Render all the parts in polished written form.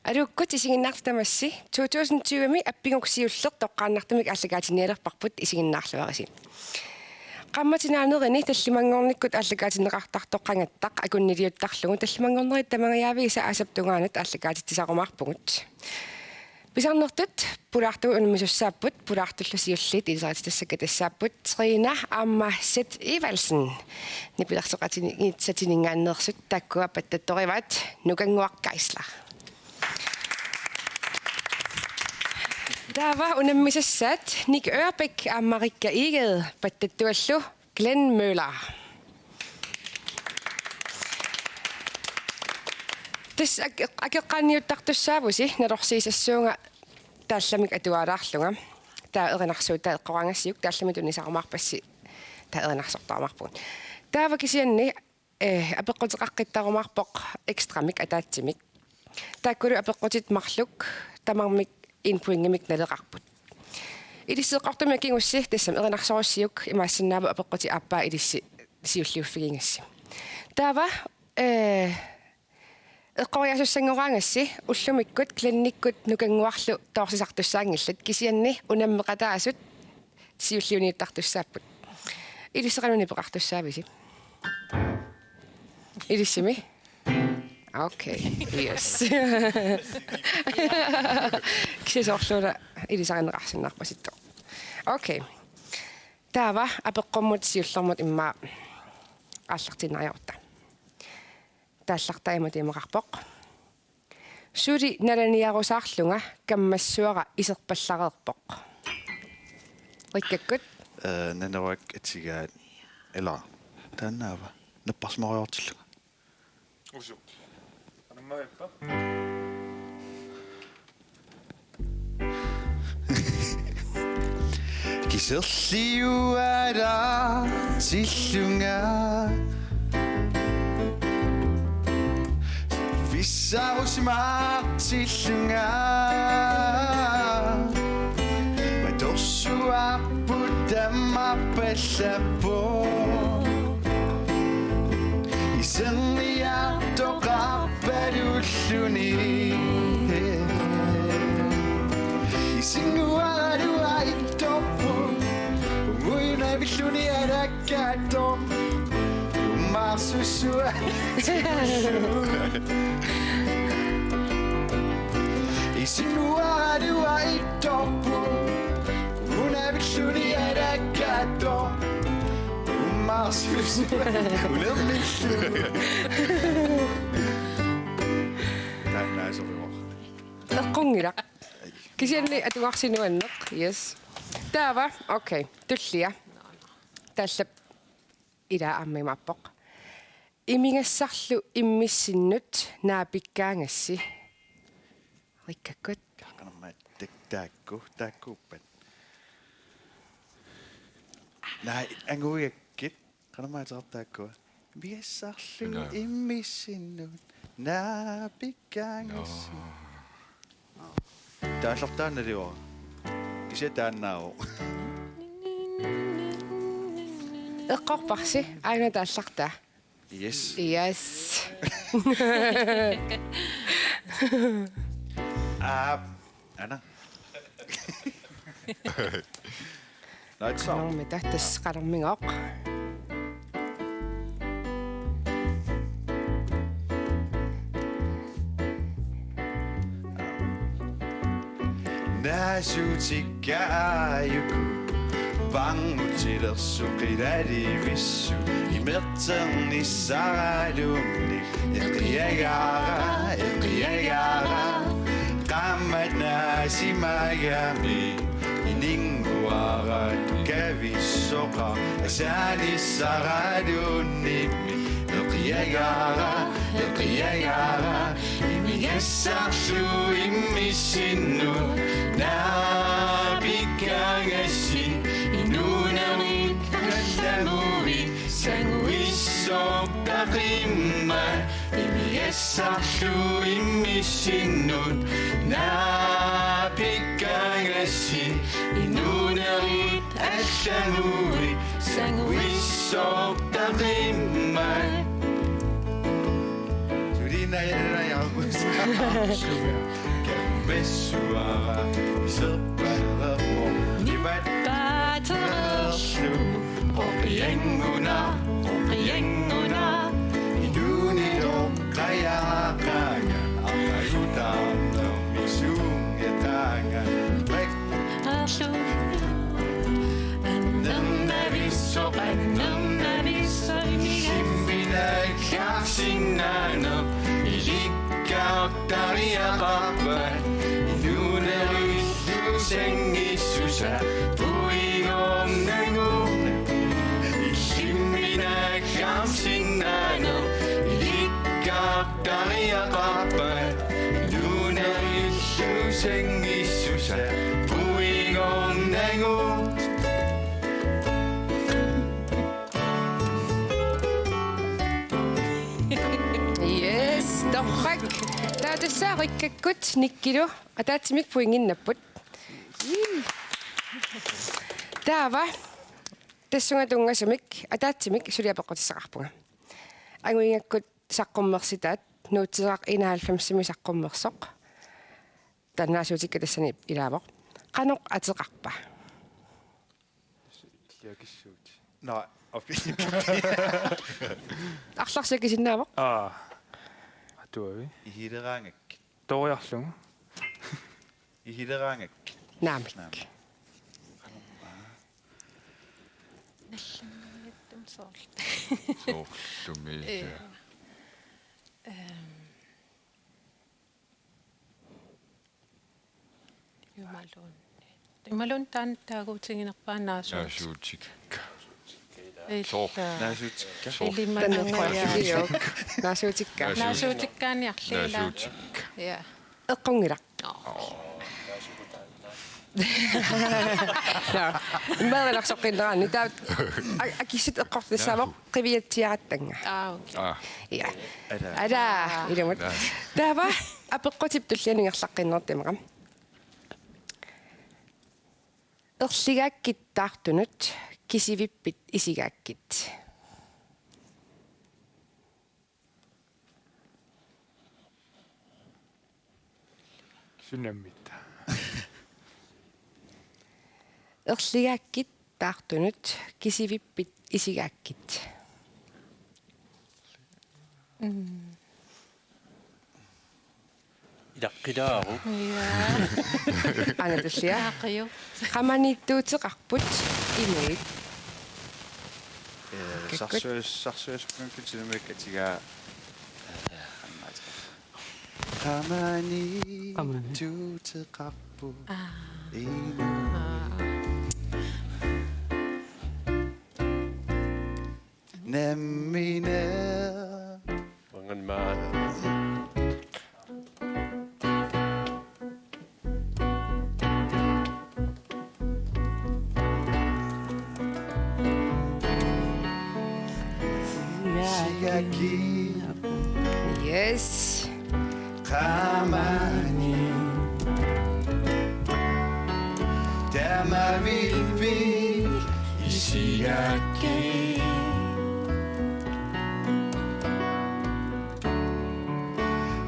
Alukkut isiginnaartamassi 2020 appinguksiulleq toqqaannartamik аллагаатиниалерпарпут isiginnaarluarisi. Qammatinaanerinni tallimangornikkut аллагаатинеқартартоққангаттақ акуннилиуттарлугу талlimangornerit тамагаяависа асаптунгаанат аллагаатитсисақумаарпугут. Писарнертут пулаартуг унмисуссааппут пулаартуллусиуллит илисаратитассака тассааппут Trina Ammaset Ivalsen нипиларсоқатини итсатинингааннерсут таккуа паттатториваат нукангуаққаислар. Der var unammissassat Nick Ørbæk og Marika Egede pattattuallu Glenn Møller. Tis ageqqaanniuttartussaavusi nalorsiisassuunga taallamik atuaalaarlunga taa erinarsuutaa eqqorangassiuk taallamit unisaqumаарpassi taa erinarsortaamarpun taava kisianni apeqqutiqaqqittarumаарpoq ekstramik ataatsimik taakkulu apeqqutit marluk tamarmik inpuingamik naleqarput ilisseeqartumi kingussi tassam erinarsorussiuk imaassannaavu apeqquti aappaa ilissi siulliuffigingassi taava eqqoriasussangoraangassi ullumikkut klannikkut nukanguarlu toorsisartussaangillat kisianni unammeqataasut siulliuniuttartussaapput ilisseqanuni peqartussaavisi ilissimi okay yes kisorluula ilisarineqarsinnarpasitto okay taava apeqqormut siullermut immaa aallartinariorta тааллартаимут имеқарпоқ сули наланиарусаарлунга каммассуара исерпаллареерпоқ риккаккут нанерак атигаат эла тааннаава наппарсмариортиллуга усу анамаиппа кисерлиуара силлунга Vissarusmaartillunga Madorsuarput tammarpallappo Iserniartoqarpalulluni Isingualuaittorpu Umuinavilluni alakkaatto Ummarsussua Isingualuaittorpu Umavilluni alakkaatto Ummarsussua Ulermilluni Tää sopiva. eqqungilaq kisianni atuarsinuanneq yes taava okay tullia taallap ila ammimappoq imingassarlu immissinnut naapikkaangassi rikkakkut Kanammat taakkuuppat. Nai anguiakkit kanammaataqartaakkua. Biassarlu immissinnut naapikkaangassi. Taallartaannaliuara. Kisiataannaau. eqqorparsi aina taallartaa Yes. yes Anna. Right so. normi tahtas qalarmingoq Naasutikkaayuku Pangutilersuqilalivissu Imerternissaralunni Eqiagara Qammatnaasimagami Ininguarat kavissoqa Asanissaralunni Eqiagara Imigassarlu immissinnu Naapikkaangassi Inunarit allamurit Sanguissortaqimma Imigassarlu immissinnut Naapikkaangassi Inunarit allamurit Sanguissortaqimma Sudina ja messuara Isopparamo Nibattaraslu Opienguna Idunido Kayakanga Akayutano Misungetaga Simbinay kaksinano Ilikkautariaqarpat Inunaryussusengisusa Puigomnangu Simbinay kaksinano Ilikkautariaqarpat Inunaryussusengisusa Puigomnangu Yes, torrak. Taatussa rikkakkut nikkilu ataatimik puinginnapput. Taava tassunga tungasumik ataatimik suliapequtissaqarpunga. Anguingakkut saqqummersitaat nuutisaq 91 saqqummersoq. Tannaasuutikka tassani ilaavoq. Qanoq ateqarpa. Nej, Арларсакисиннаавоq. Tuavi. I Hillerangek. Toriarlunga. I Hillerangek. Naamik. Jumalun tan taagutiginerpaannaasuut. Naasuutikka. Tannerpaasigiok. Naasuutikka. Naasuutikkaaniarliila. Ja. Eqqungilaq. Ja. Imaarilaqsoqqinnerani taa akissit eqqortissaavoq qiviatsiarattanga. Ja. Ada ilumut. Taava apeqqutip tullianingerlaqqinnertimeqa. Erligaakkittartunut kisivippit isigaakkit. Synnemmittä. Erligaakkittartunut kisivippit isigaakkit. Ilaqqilaaru. Anatussia. Aaqiu. Qamanittuuteqarput inuit. Sarsuasukkankutilumikkatigaa Qamani tuuteqarpu inu Nammina Wanganmaa. Yes. Qamani Tamavilpi isigakki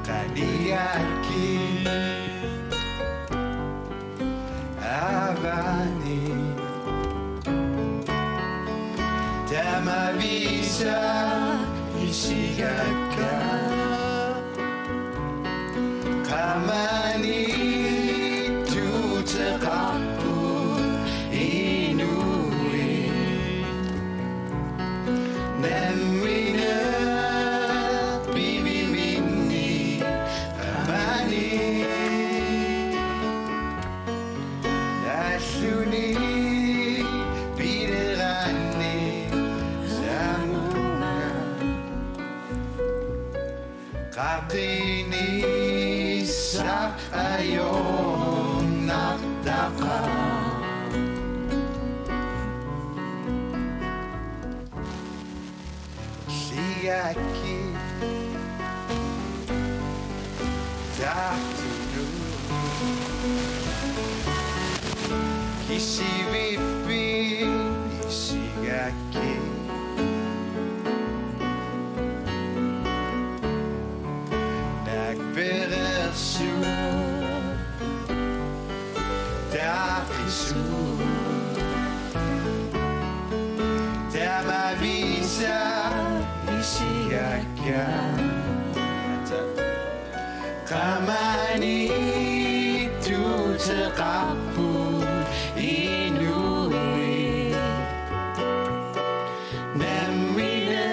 Qaniyakki Avani Tamavisa isigakka Qamani tuuteqarpu inui Nammina bibiminni Qamani Alluni biderani Samuna Qaqini ayon naqtaqa Ligaki tahtinu Kisivippi isigaki Nagberesu Jesu. Der var viser i Siaka. Ramani du til Rabu Inui. Namine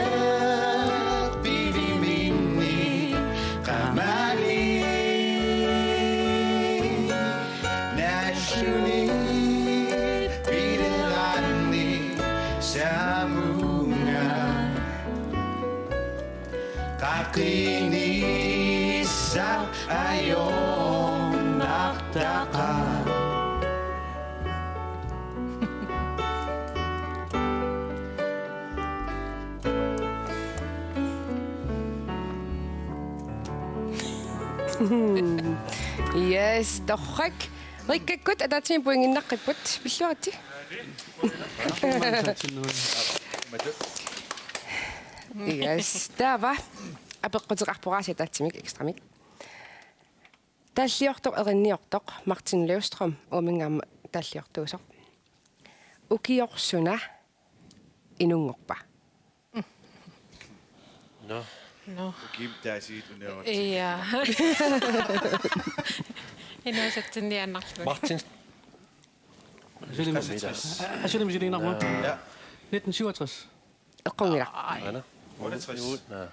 bivi mini Ramani Nashuni biderani Samunga Kakini sa ayon nakdaka. Yes, torrak. Rikkakut atatsin puinginnaqqiput. Pilluarti. Yes, tava. Apeqqutiqarporaasi tatsimik ekstramik. Talliortoq erinniortoq Martin Løvstrøm umingaama talliortuusoq. Ukiorsuna inungorpa. No. No. Kim täisit unelmat. Ja. En ole sitten niin nakka. Martin. Asylum Jelena Rød. Ja. 1967. Eqqungila. Anna. 68.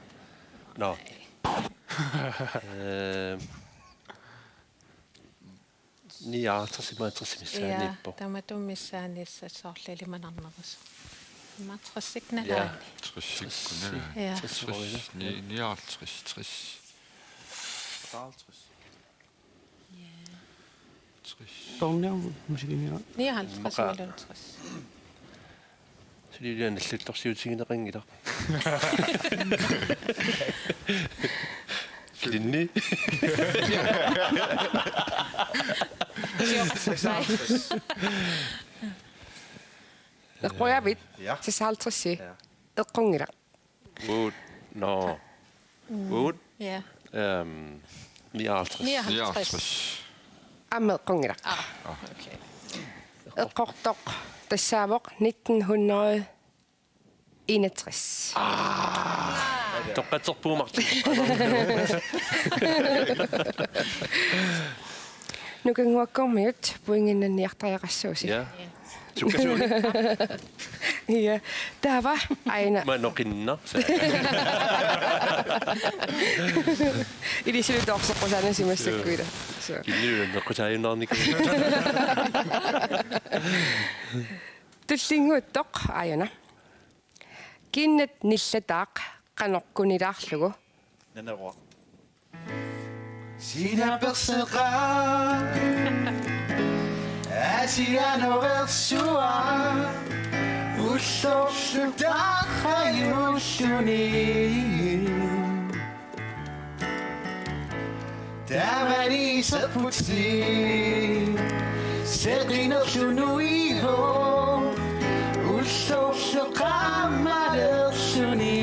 Nå. Ja, Ja, tämä tummissaan niissä sohleili manannaras. Matrassikne Ja. laani. 60 Ja. 59. Torneo Jelena. 59 milliontras. Så det er en lidt tingene ringe der. Klinne. Eqquyavit. Ja. 56. Ja. Eqqungila. Ud. Nå. Ud. Ja. 59. 59. Amma eqqungila. Okay. Eqqortoq tassaavoq 1961. Toqatorpu Martin. Nukanguakkormiut puinginnanniartariaqassuusi. Ja. Sukasuuni. Ja. Tava aina. Mä nokinna. Ili sille torsoqusana simassakkuila. So. Klinne noqutaayunarnik. Tullinguuttoq ayuna. Kinnet nillataaq qanorkunilaarlugu. Nanero. Sina persera. Asiano versua. Ushoshu dachayushuni. Davani saputsi. Serino shunuivo. Ushoshu kamadershuni.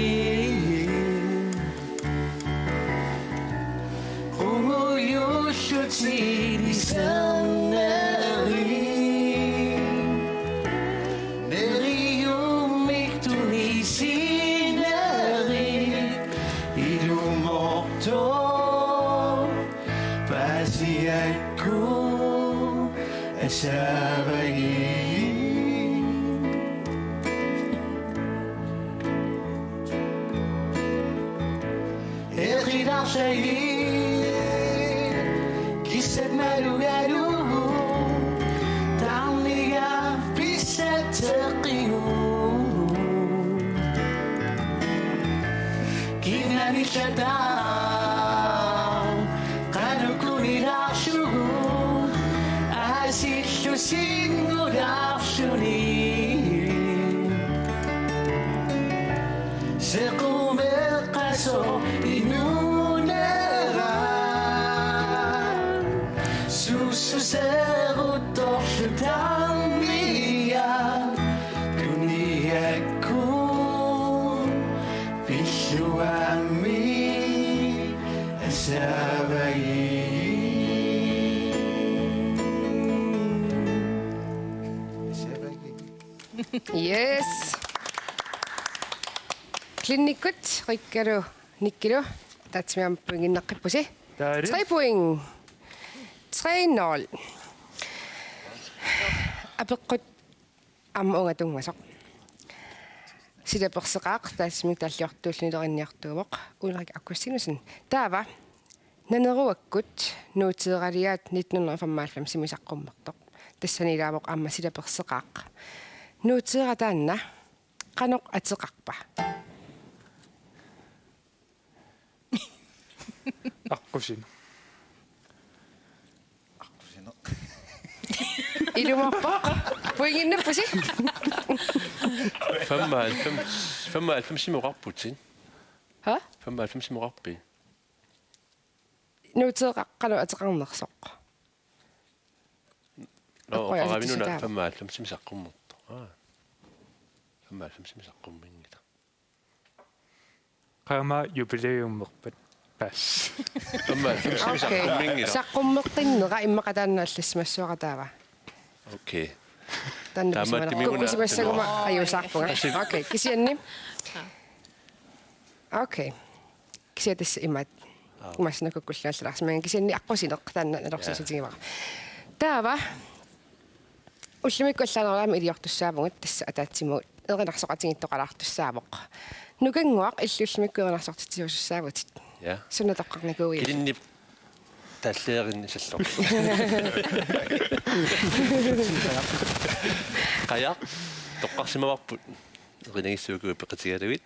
Umuyushuti saneri. Nerium sineri. Ilu morto. Basiaku esavayi. Erida shayi. Kiset malugalu. Tauniga biseteqiu. Kinani shadam. Kanukuni lashu. Asishu singu lashuni. Sequme qaso inunera. Susu seru torshu tamia. Duniaku pishu ami esavayi. Yes. Klinikut rikkaru nikkilu. Tatsmiam pinginnaqippusi. 3 point. 3-0. Apeqqut аммаунgatungmasоq. Silaperseqaaq taasmik talliortuullinilerinniartuumoq Ulrik Augustinsen. Taava naneruakkut nuuteeraliaat 1995 simisaqqummertoq. Tassaniilaamoq amma silaperseqaaq. Nuuteerataanna qanoq ateqarpa. Aqusin. Ilumorpa. Poinginnappusi. 95 muqarputin. Ha? 95 muqarpi. Nuuteeqaqqalu ateqarnersoq. No, Oi, ja minun sitten sitä. 95 saqqummorto. 95 saqqummingita. Qama jubileummerpat pass. 95 saqqummingita. Saqqummeqtinneqa immaqataannaallasmassuaqataava. Okay. Kukusimassaguma ajuusaarpunga. Okei, kisianni. Okei. Kisiatissa imat. Kumassana kukkullaallaarsimaan kisianni aqqosineq taanna nalorsiisutigimaqa. Taava уллумикку аллаанераами илиортуссаавгут тасса атаатсиму эринарсоqatigittoqalaartussaamoq нукангуақ иллуллумикку эринарсортитсиусуссаавутит Ja. сунатоққарникууи Kilinni таллееринни саллор. Qaya toqqarsimavарпут эринагиссуугуу пеқатигалуит.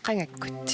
qangakкут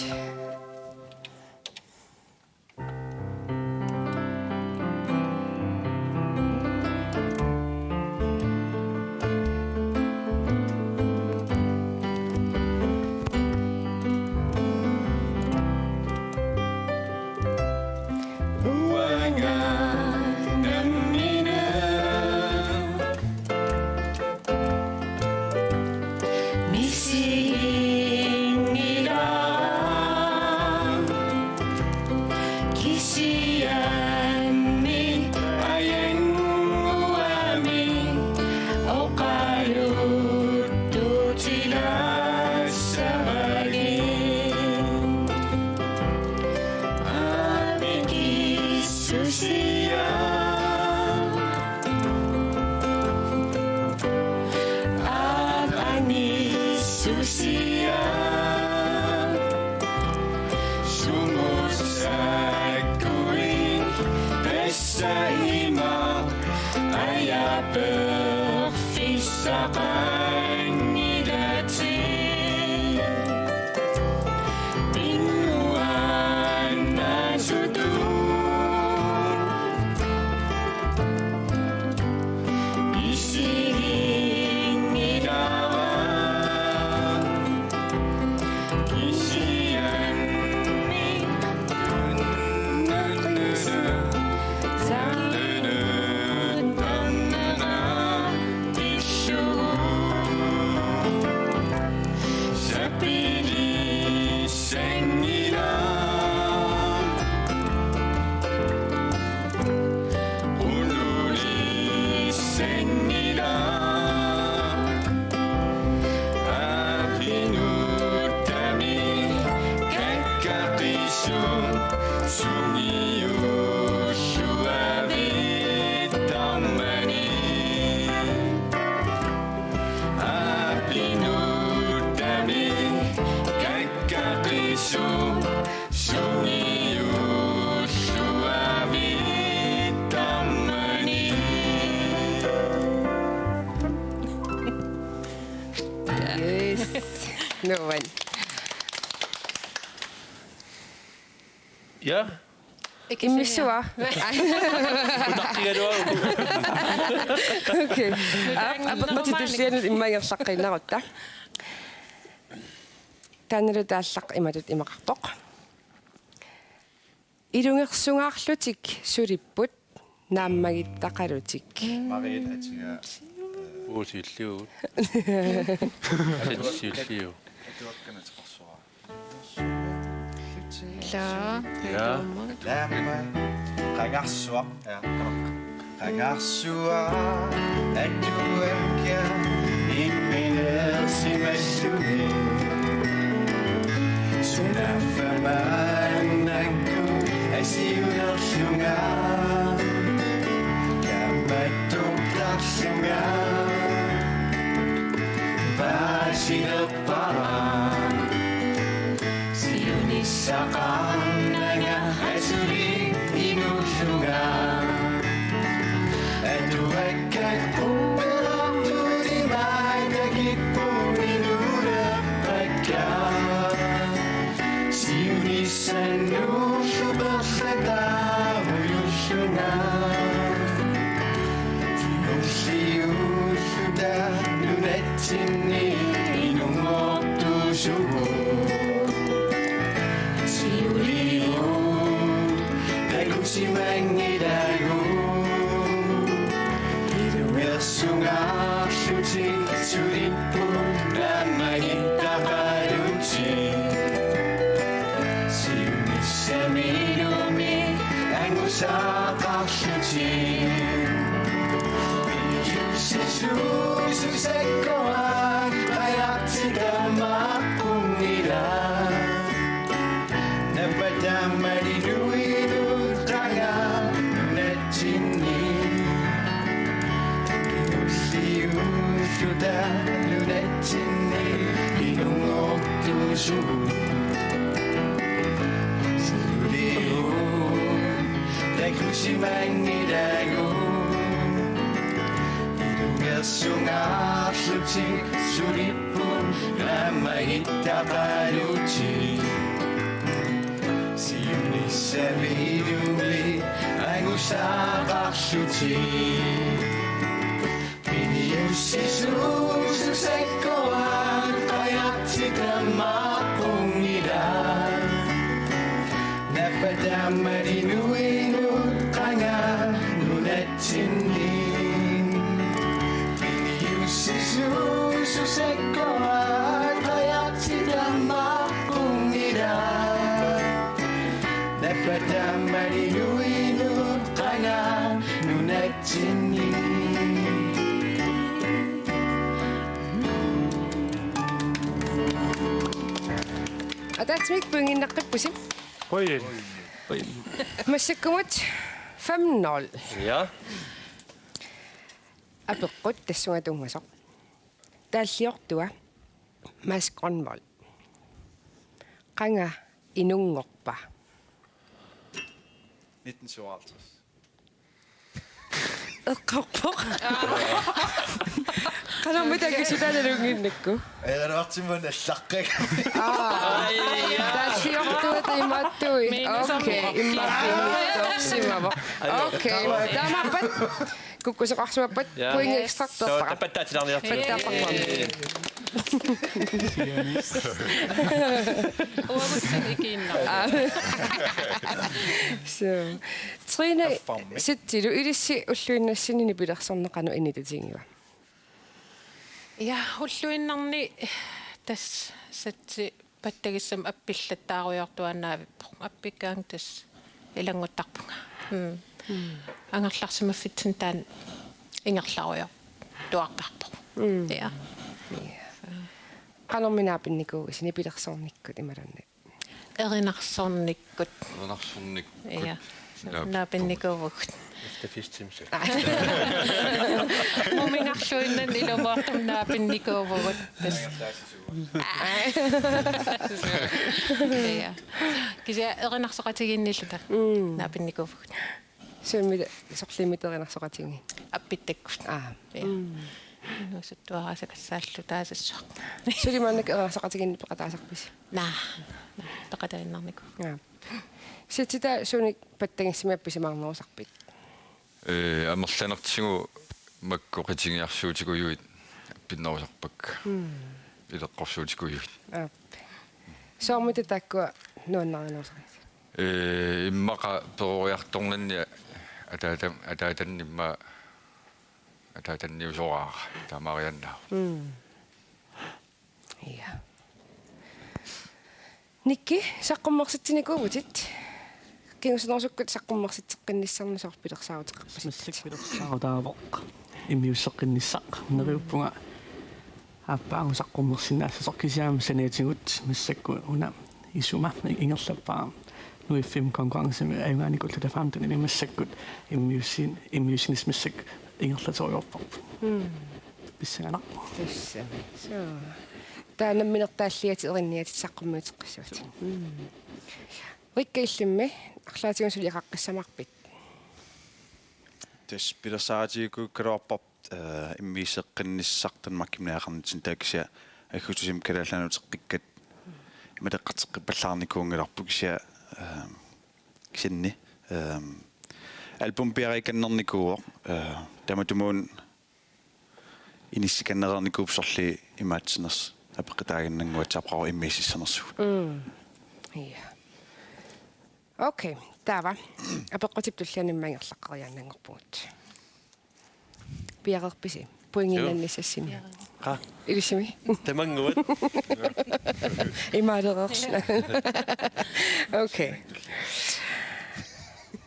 Noven. Ja. Immissua. Utaqtigaluagu. Okei. Apaqmatitussianut immagersaqqinnerutta. Tannalu taallaq imatut imaqarpoq. Ilungersungaarlutik sulipput naammagittaqalutik. Marit Atiga. Uusilluu. Silluu. Ja. Lamma qangarsuaq qangarsua atuankia immi Saqannanga asuli inusunga Aduakkat kumperapuri magagit puninura pagka Siunisan nusu berseta uyusunga Siu sudah lunet sini inung waktu subuh Siuliu dagu si mengidagu Hidungnya sungai suci suripu dan magita kaduci Siuni seminumi anggu sakak suci Susu sekolah kayak tidak makung nila Dapat damai di duit tangan net sini Siu sudah lunet sini hidung waktu subuh Siu dagu si mengidagu Sungai suci suripun ramai tabaruci Siuni seviduli angusabak suci Piniusi susu sekoan kayak tidak makung nidar Dapat damai di nuinu kangen lunet sini Susu sekolah kayak tidak makung nidar Dapat damai di nuinu kangen nunet sini Atatsmik pungin nakkipusim. Oi. Massakumut 5-0. Ja. Apeqqut tassungatungasoq. Taallliortua Mads Grønvold. Qanga inungorpa. 1957. Eqqorpoq. Qanermutaggisutalalunginnakku. Eqaluartimun allaqqak. Taallliortua timattui. Okei, immarpinnittorsimavo. Okei, tamappat. Kukkusoqarsuappat puing ekstraktorpara. Tapattaatilarniartu. Uavutsin ikinna. So, Trine, sittilu ilissi ulluinnassini pilersorneqanu initutiingiva. Ja, hulluinnarni tas satsi pattagissam appillattaaruyortuannaavippo. Appikkaang tas ilanguttarpunga. Angerlarsimaffitsin taan ingerlaruyor. Tuaqarpo. Ja. Qanerminaapinniku isini pilersornikkut imalanni. Erinarsornikkut. Erinarsornikkut. Ja. Naapinnikuvugut. Fistimsa. Mumingarluinnan ilumaartum naapinnikuvugut. Ja. Kisia erinarsoqatiginnilluta. Naapinnikuvugut. Summita sorlimiterinarsоqatingi. Appittakkut. Ja. Nusuttuarasakassaallu taasassoq. Sulimannak erinarsоqatiginni peqataasarpisi. Naa. Peqatainarniku. Ja. Sittita sunik pattangissimiappisimaarneruusarpit. Амерланертигу маккоқитигиарсуутикуйуит пиннерусарпак. Илеққорсуутикуйуит. Соормита таккуа нуаннаринерусарит. Иммақа перориарторнанни атаатаннимма атаатанниусораа таамарианнаа. Ja. Nikki, saqqummersitsinikuugutit. Kingsnorsukkat saqqummersitseqqinnissernisorpilersaarutiqarpasit. Массакпилерсаарутаавоқ имиуссеққинниссақ нериуппунга ааппаангу саққуммерсинаассасоқкисиаама саниатигут массакку уна исума ингерлаппаа нуиффим конкурренсими аюнгааникулла тафаамтани имассаккут иммиусинис массак ингерлаториорпарп писсаганаа Таанамминертааллиати эринниати саққуммиутеққиссуат. Rikkeillimmi арлаатигунсулиақаққиссамарпит. Тас пилерсаатигу калуарпарт иммиисеққинниссартан маккимнаақарнитин таакisia аггутусим калаалланутеққиккат ималеққатеққиппаллаарникуунгиларпу кися кисинни альбум пиариканнерникууо таматумуун иниссиканнерерникуупсорли имаатсинерс апеқитаагиннангуатсаапраа иммииссанерсуг. Ja. Okay, tava. Апеққутиптуллианиммаангерлаққариааннангорпугут. Пиарерписи. Пуингиннанниссассими. Qa. Илисими. Тамангуат. Имаадерерсна. Okay.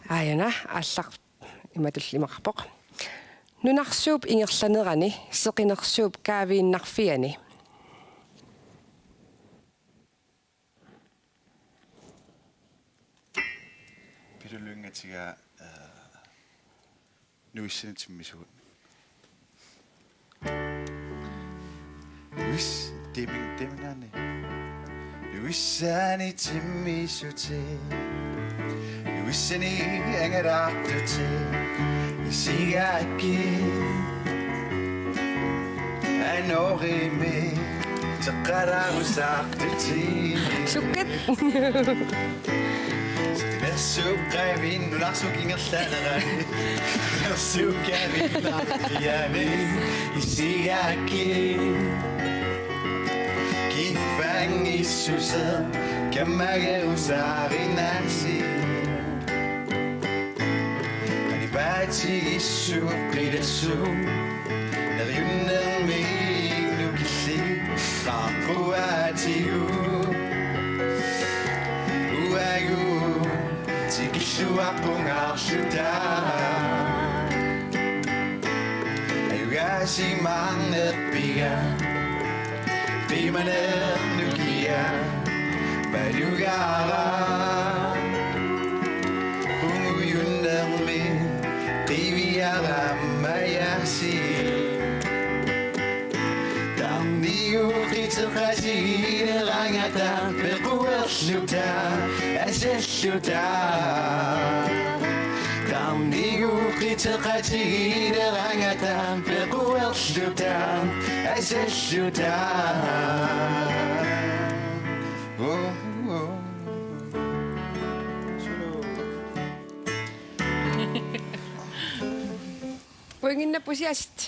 Аяна аллақ иматуллимақарпоқ. Нунарсууп ингерланерани сеқинерсууп каавииннарфиани. Пилулунгатига нуиссинитиммисуут. Нуис демингаани. Нуиссанитиммисути. Нуиссани ангараартути. Исигаакки. Анорими. Тақараусаартути. Суккат. Sukkavin, nunarsukingerlanerani. Sukkavin, nartiani. Isiaki. Kifang isusa. Kamagerusarinasi. Kanibati isu, pridasu. Nariunami, nukisi. Rapuatigu. Uagu. Tikisuapungarshuta Ayugasi mannepiga Pimaner nukia Bayugara Punguyundermi Tiviara mayasi Tamniu kitsukashi Rangata Peruershuta Aseshuta Tamniu kitsukashi Rangata Peruershuta Aseshuta Poinginna pusiasit.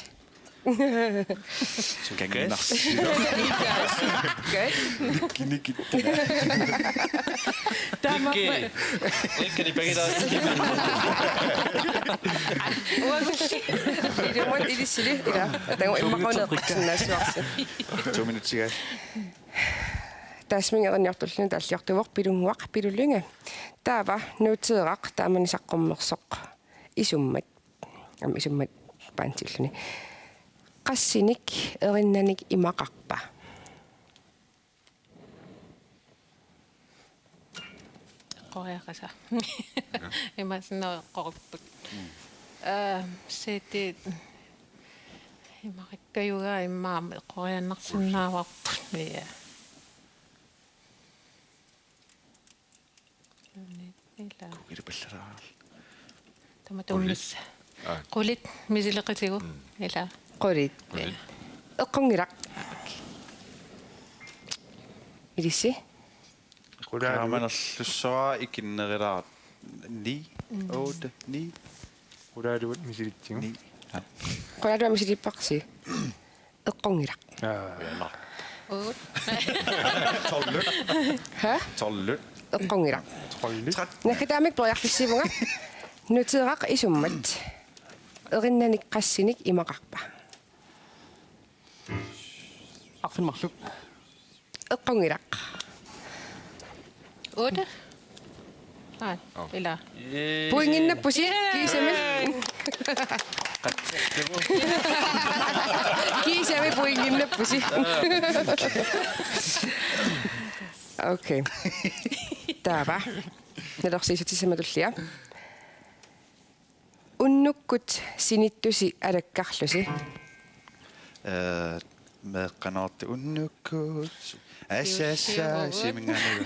Rikkani pagida. Ilumat ilisili ila. Tango imaqoneqsinnaasuarsi. 2 minutter. Taasmingerniartulluni taalliartuvoq pilunguaq pilulunga. Taava nuuteeraq taamanisaqqummерсоq isummat. Isummat paantilluni. Qassinik erinnanik imaqarpa. Qoreaqasa. Imasinneqorput. Sete imarikkayuga immaam qoreannarsinnaavarput. Ja. Ila. Tamatummis. Qulit misileqitigu. Ila. Qulit. Eqqungilaq. Ilissi. Qulaamanerlussoa ikinnerilaa 9 8 9 Qulaaluut misilittigu. 9. Qulaluam misilipparsi. Eqqungilaq. Oot. Ha? 12. Eqqungilaq. Trollit. Nakataamik ploriarfissimunga. Nuteeraq isummat. Erinnanik qassinik imaqarpa. Arfinmarluk. Eqqungilaq. Oot. Ila. Puinginnappusi kiisami. Kiisami puinginnappusi. Okay. Taava. Nalorsiisutissamatullia. Unnukkut sinittusi alakkarlusi. meeqqanaartu unnukkuut assassa siminganu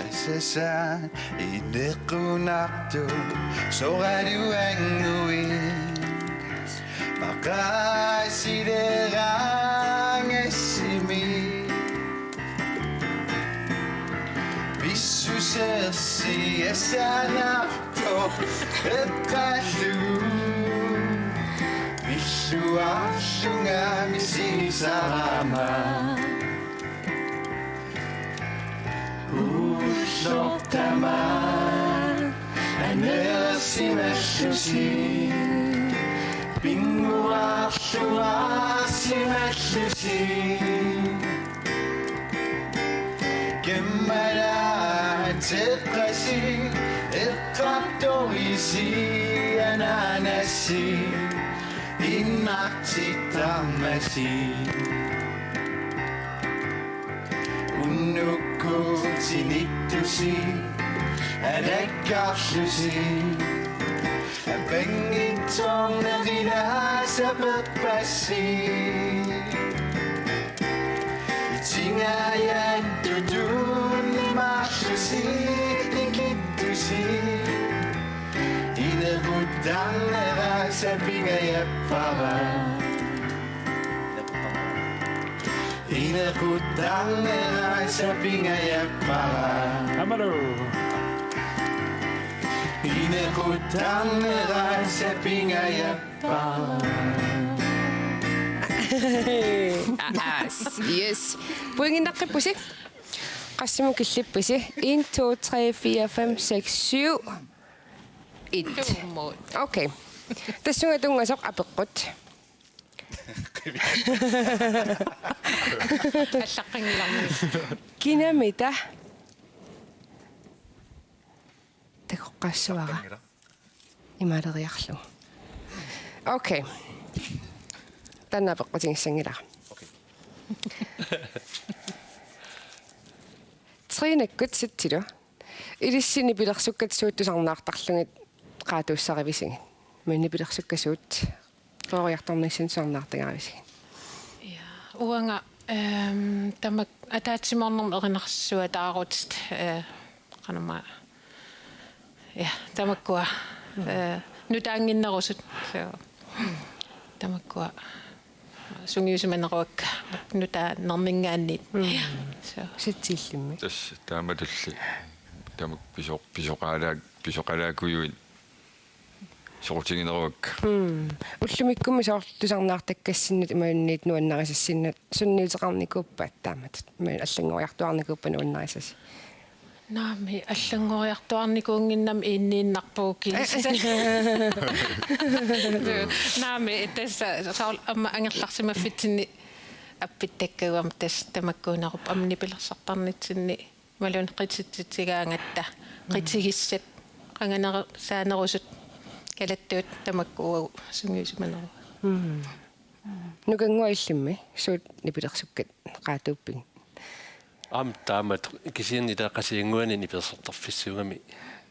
assassa inneqqunartu soraluangui maqaasiderangessimi vissusersi assanarto eqqallu vissuarsunga misisarama usortama anersimassusi pinguarsuarsimassusi kemmala teqqasi eqqattorisi ananassi innartittammasi unnukkuutinittusi alakkarlusi apengittornerilaasapepassi itingayattutunnimarlusi ikittusi ineruttannerasapingayappara ineruttannerasapingayappara Amaro. ineruttannerasapingayappara Yes. Puinginnaqqippusi. Qassimu killippusi. 1 2 3 4 5 6 7 8. Tuummuut. Okay. Tassunga tungasoq apeqqut. Allaqqiнгиларми. Kinamita. Takoqqassuara. Imaleriarlu. Okay. Tanna apeqqutingiссангила. Trinekkut sitsilu. Ilissini pilersukkat-suuttusarnaartarlungit qaatuussarivisingit. Minni pilersukkaasuut qooriartornissin sarnaartagaavisingit. Ja, uanga tamak ataatsimaarnerm erinarssua taarutist qanama. Ja, tamakkua nutaanginnerusut. So tamakkua sungiusimaneruakka nuta nerningaannit. So Sitsillimmi. тас тааматулли тамак писоқалаакуйуит сортигинеруакка Ullumikkummi soortusarnaartakkassinnut imaunniit nuannarisassinnut sunniuteqarnikuppaat taamat. Imaun allangoriartuarnikuppa nuannarisass. naami allangoriartuarnikuunginnam iinniinnarpuuki. Naami tässä amma angerlarsimaffitsinni appittakkuam tas tamakkuunerup amnipilersartarnitsinni malun qitsitsitigaangatta qitsigissat qanganera saanerusut kalattuut tamakkuu sungiusimaneru. Nukanguillimmi suut nipilersukkat qaatuupping. Taamat kisiinni taaqasiinguani nipisertarfissuugami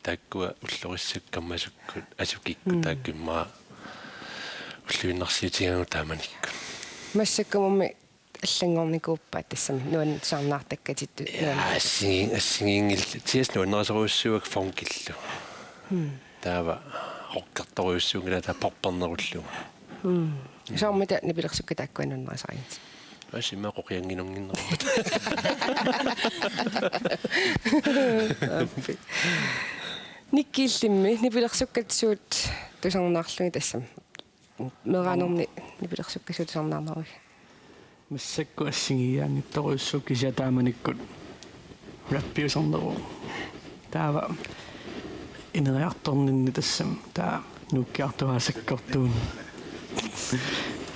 taakkua ullorissukkammasukku asukikku taakkimmaa ulluinnersiitigaangu taamanikku. Massakkumummi allangornikuuppaat tassami nuan saarnaartakkatittu. Assingingil tias nuannerasuruussuak fonkillu. Taava hoqqartoruussuungila taa porpernerullu. Saamita nipilersukka taakkuanunnarisariit. Asima qoqianginonginnerut. Nikkiillimmi nipilersukkat tusarnaarlungi tassam. Meraanerni nipilersukkaasuut sarnaarnerui. Массакку ассигиаангитторуссук кисатааманиккут раппиусарнеру таава инериарторнинни тассам таа нуккиартуа саккортуун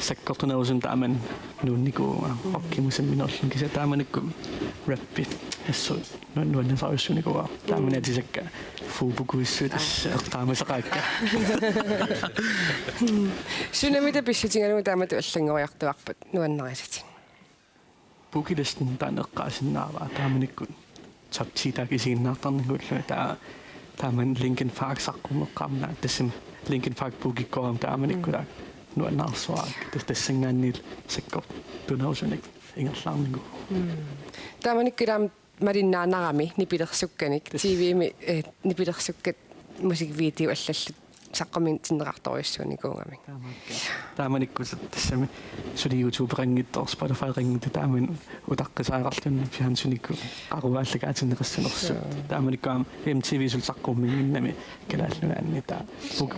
саккортунерусун тааман нуунникууга оккимусам минерлун кисатааманикку раппи ассут нуаннасаруссуникуа тааманатисакка фуупукуиссуутас ертаамасақаакка Sunamita pissutigalugu taamatu allangoriartuarpat nuannerisit. пукиластин таанеққаасиннааваа тааманиккут саптитакисигиннаартарникуллу тааман Linkin Park саққумеққарнаа тассам Linkin Park пукиккорам тааманиккулаа nuannaarsuaak tassangaannil sakkor tunausunik ingerlaarnigu Taamanikkilaam malinnaanarami nipilersukkanik TV-mi nipilersukkat musikvideo allallut saqqamin tinneqartoriussuunikuungami. taamanikkusat tassami suli YouTube rangittor Spotify rangit taamin utaqqisaaqarlunni fiansunikku qaruaallakaatineqassunersu taamanikuam MTV sulsaqqumminginnami kalaallunaanni taa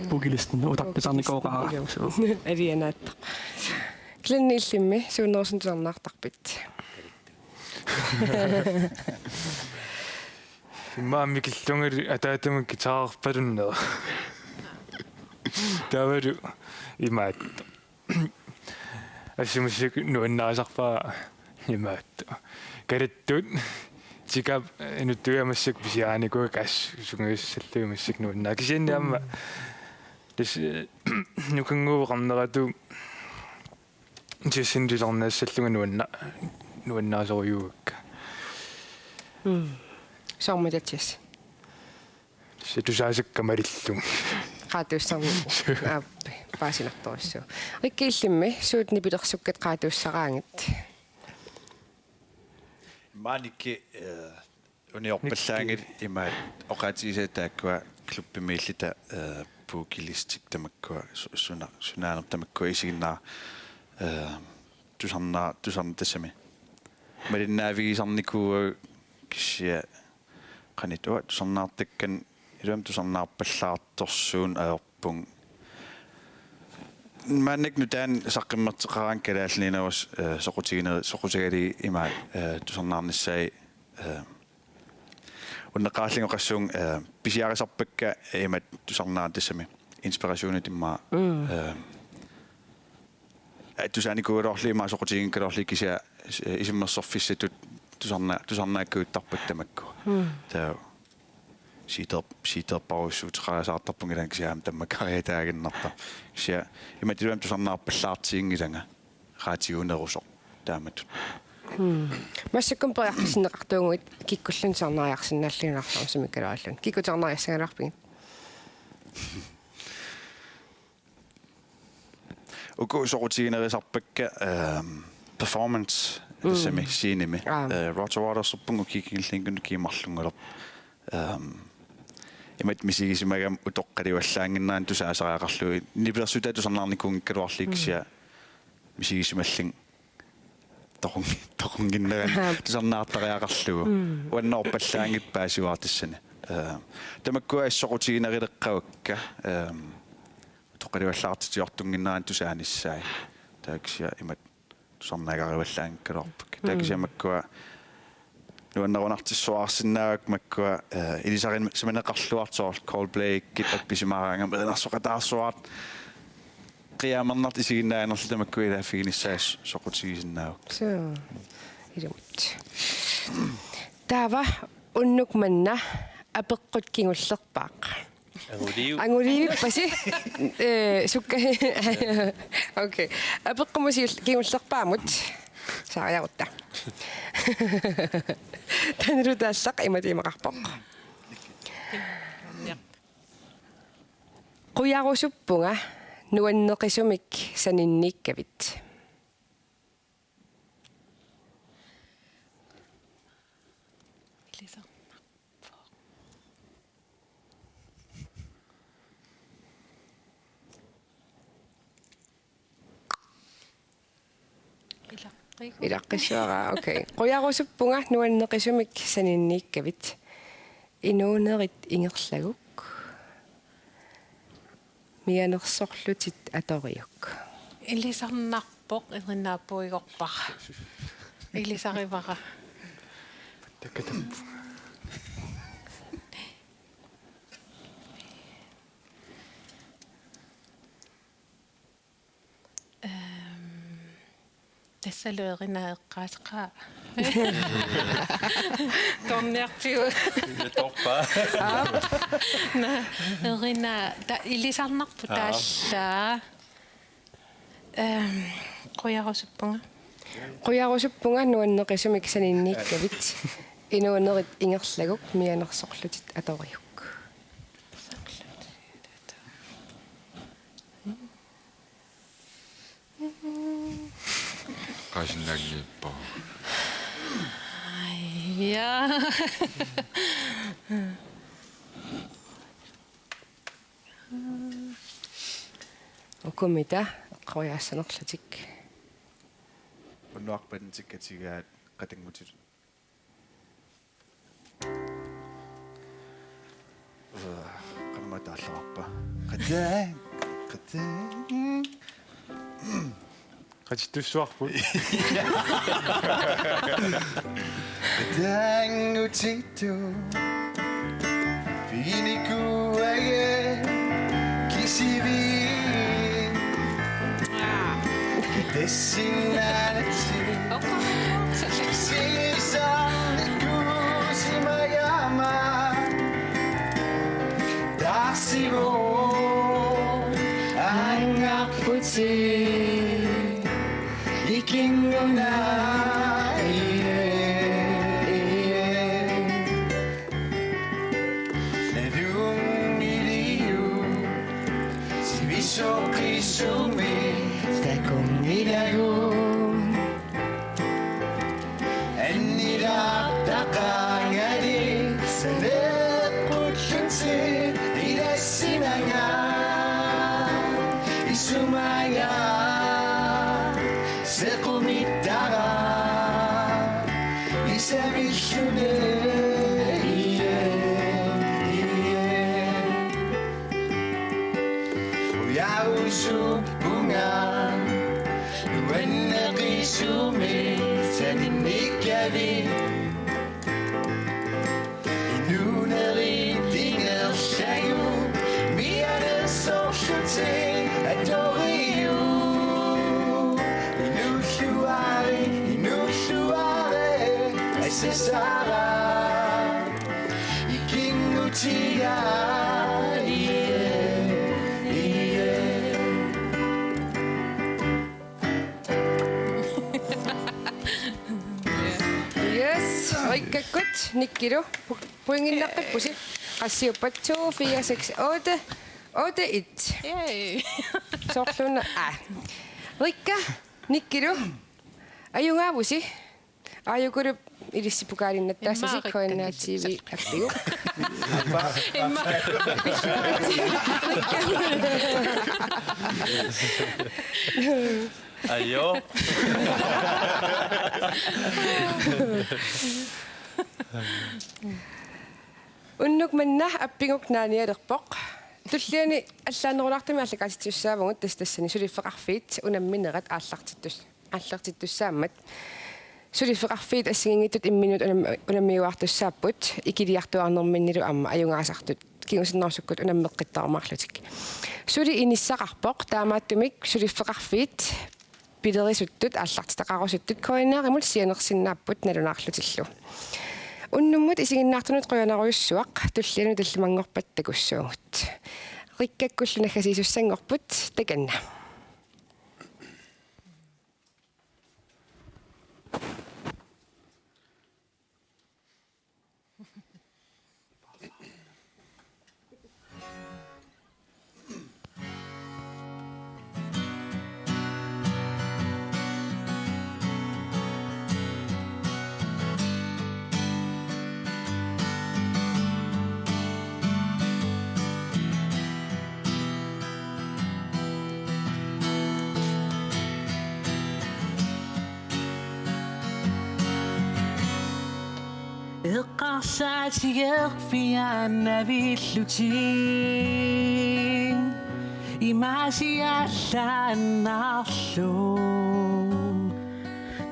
bugilisten utaqqisarnikoqaaraqsu Alianaatta. Klinniillimmi suunnersuntuarnaartarpit. Maammi killungari ataatamak gitaarpalunner. Tavaru imaattu. Assimusik nuannaasarpaa imaattu. Karittut sikap inuttuamassik pisiaaniku kas sunguissalluumassik nuannaa kisianniamma des nukanguuqarneratu jissindisornaassallunga nuannaasorujuukka. Sormutatis. Se tusaasakkamalillung. Qaatuussarni aappi paasinartorissu. Rikkiillimmi suut nipilersukkat qaatuussaraangit. Maanikki uniorpallaangit ima oqaatigisataakkuа kluppimiillita puukilistik tamakkua sunaanertamakkua isiginnaa tusarnatasami malinnaavigисарникуу кисия qanitua tusarnaartakkan iluam tusarnaarpallaartorsuun aerpung mannik nutaan saqqimmerteqaraan kalaallinavas soqutigali ima tusarnaarnissai unneqaallingoqassuung pisiarisarpakka imat tusarnaatassami inspirationutimmaa tusaanikuulorliimaa soqutigin kalorli kisia isimmersorfissatut tusarnaakkuuttarpaktamakku taa siiterparuissuuteqarasaartarpungilan kisiaam tammakariataaginnarta kisia imatiluam tusarnaarpallaartiingilanga raatiuunerusoq taamat Massakkum pariartisinneqartuunguit kikkullun sarnaariarsinnaallinarlarm sumikalaallun. Kikkutarnariassangalarpigit. Uku soqutiginerisarpakka performance tassami siinimi Roger Waters pungu kikingillingun kiimarlungulerp imat misigisimagam utoqqaliuallaanginnaan tusaasariaqarlui nipilersuta tusarnaarnikuungikkaluarliiksia misigisimallin toqunginneran tusarnaartariaqarlugu uannorpallaangit paasuartassani tamakkua issoqutiginerileqqavakka toqaliuallaartitiortunginnaan tusaanissai taaksia imat tusarnaagariuallaangikkalorpak taakisiamakkua nuannerunartissuaarsinnaavak makkua ilisarin samaneqarluartoor Coldplay kipat pisimaraangam erinarsoqataarsuarat qiyaamernart isiginnaanerli tamakkua ilaafiginissaas soqutigisinnaavak So. Ilumut. Taava unnukmanna apeqqut kingullerpaaq. Anguliippasi sukka okay apeqqumusi kingullerpaamut saariarutta tanrutaassaq imatiimaqarpoq quyaarusuppunga nuanneqisumik saninniikkavit Ilaqqissuara okay. Quyaarusuppunga nuanneqisumik saninniikkavit inuunerit ingerlaguk mianersorlutit atoriuk. Ilisarnarpoq erinnaappuigorpara. Ilisarivara. Takatappu. Tassaluerinaeqqaasqaa. Torniartiu. torpa Erina ilisarnarpu taallaa. Quyaarusuppunga. Quyaarusuppunga nuanneqisumik saninniikkavit inuunerit ingerlaguk mianersorlutit atoriuk. qaasinnaaggiippa Ja. Ukumita qawiyaasanerlatik. Unnuarpan tikkatigaat qatangutit. Qammataallarpa. Qatang. qatittussuarput Qatangutitu. Finikuage kisivi. Dessinanati. Sisaniku simagama. Dasigo angaputi ikinguna Nedung miliu si viso kisumi stakong nilagu Enidaptakangadi sanekutsunsi Idasinanga Isumaya Sekumitaga Isabishune Uyausu bunga Nuenne kisumi Sanimikavi Inuneri dinger shayu Miane soshute Adoriu Inushuare Esesara Ikingutia Yes, rikkakut nikkilu. Poinginnaqqippusi. Qassiuppat 2 4 6 8 8 1. Yay. Soorluna Rikka nikkilu. Ajungaavusi. Ajukuru ilissipukaalinnattaassasi koinaa TV appigu. Emma. Ajo. Unnuk manna appinguk naanialerpoq. Tulliani allaanerulартами аллакаатитсуссаавгут тассани сулиффеқарфиит унамминерат ааллартиттусsaammat сулиффеқарфиит ассигингиттут имминут унаммиуартуссааппут икилиартуарнерминнилу амма аюнгаасартут кигусиннерсуккут унаммеққиттармаарлутик сули иниссақарпоқ таамааттумик сулиффеқарфиит пилерисуттут ааллартитақарусуттут коинааримул сианерсиннааппут налунаарлутиллу Unnumut isiginnaartunut qoyanaruissuaq tullianu tallimangorpat takussuugut. Rikkakkullunagasiisussangorput takanna. Eqqarsaatigerfianna villutin imasiallaannarlu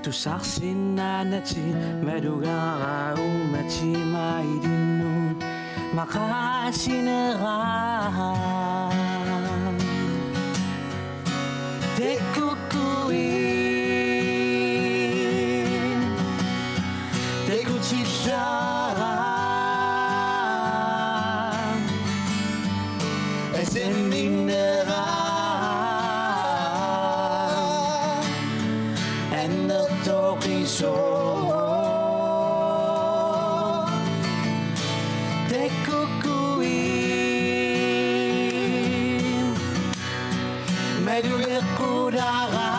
tusarsinnaanati malugaaraumati mailinnun maqaasineraa tekkukuin tekutillaa esenninneraa annertoqisoo tekkukuin malugeqqularaa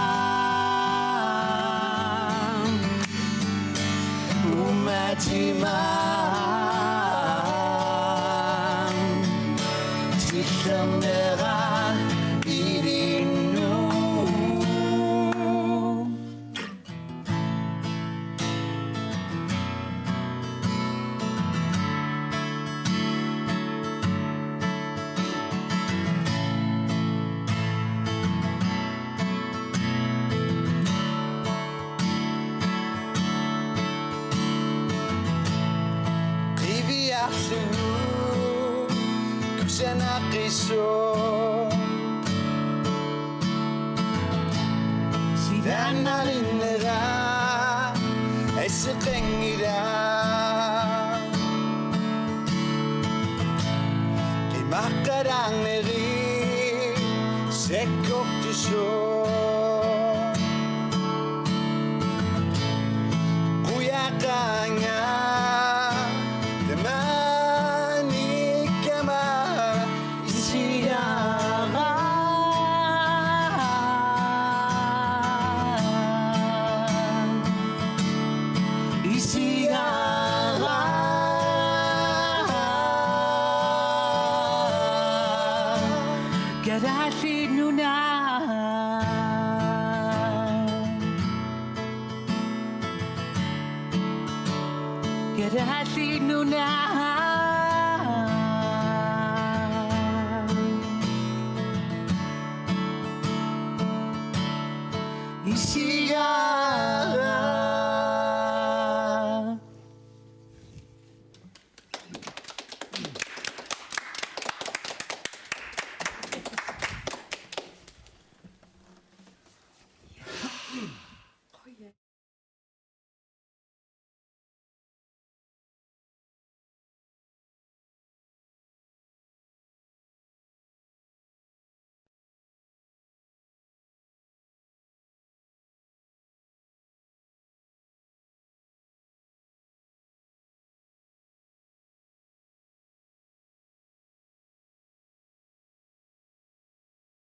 하지만 지금 내가 이리 Rivière-sur Kusena Kriso Sidannalinera Esqengira Kimakkarangeri Sekoktusho Kuyakanya Isiga